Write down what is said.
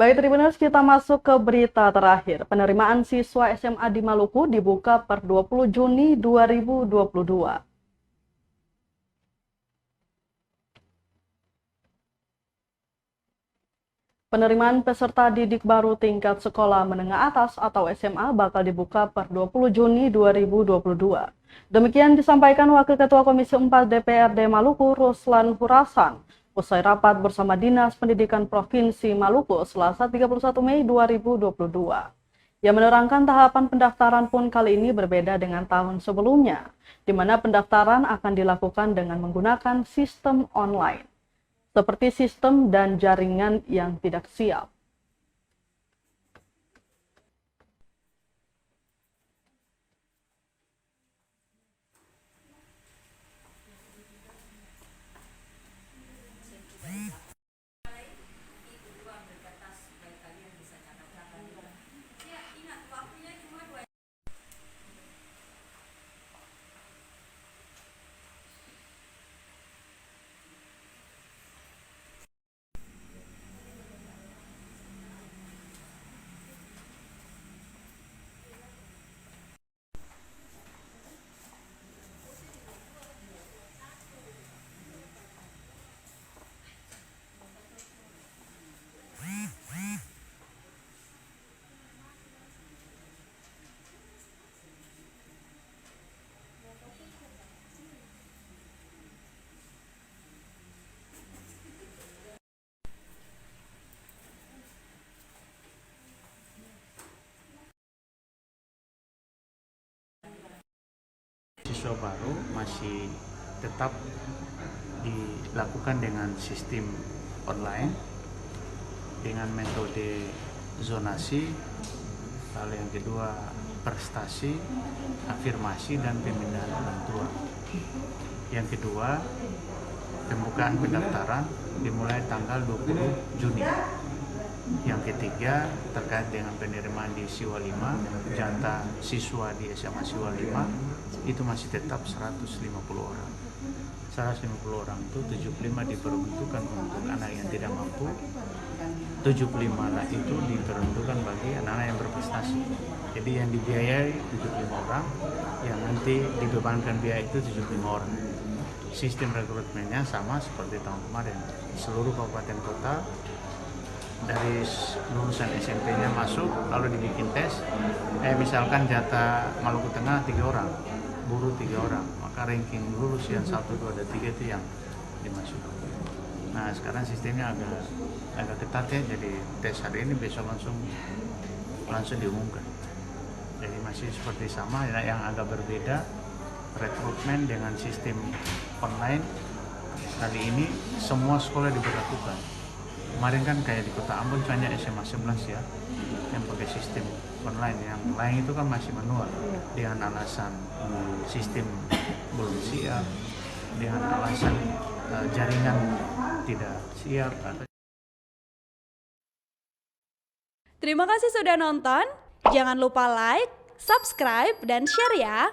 Baik Tribuners, kita masuk ke berita terakhir. Penerimaan siswa SMA di Maluku dibuka per 20 Juni 2022. Penerimaan peserta didik baru tingkat sekolah menengah atas atau SMA bakal dibuka per 20 Juni 2022. Demikian disampaikan Wakil Ketua Komisi 4 DPRD Maluku, Ruslan Hurasan, usai rapat bersama Dinas Pendidikan Provinsi Maluku Selasa 31 Mei 2022. Ia menerangkan tahapan pendaftaran pun kali ini berbeda dengan tahun sebelumnya, di mana pendaftaran akan dilakukan dengan menggunakan sistem online, seperti sistem dan jaringan yang tidak siap. Siswa baru masih tetap dilakukan dengan sistem online dengan metode zonasi, lalu yang kedua prestasi, afirmasi, dan pemindahan orang tua. Yang kedua, pembukaan pendaftaran dimulai tanggal 20 Juni. Yang ketiga, terkait dengan penerimaan di Siwa 5, jatah siswa di SMA Siwa 5 itu masih tetap 150 orang. 150 orang itu 75 diperuntukkan untuk anak yang tidak mampu, 75 itu diperuntukkan bagi anak-anak yang berprestasi. Jadi yang dibiayai 75 orang, yang nanti dibebankan biaya itu 75 orang. Sistem rekrutmennya sama seperti tahun kemarin. Seluruh kabupaten kota dari lulusan SMP-nya masuk, lalu dibikin tes. Misalkan jatah Maluku Tengah 3 orang, buruh 3 orang, maka ranking lulus yang 1, 2, dan 3 itu yang dimasukkan. Nah sekarang sistemnya agak ketat ya, jadi tes hari ini besok langsung diumumkan. Jadi masih seperti sama, yang agak berbeda rekrutmen dengan sistem online. Kali ini semua sekolah diberlakukan. Kemarin kan kayak di Kota Ambon hanya SMA 11 ya yang pakai sistem online, yang lain itu kan masih manual dengan alasan sistem belum siap, dengan alasan jaringan tidak siap. Terima kasih sudah nonton. Jangan lupa like, subscribe, dan share ya.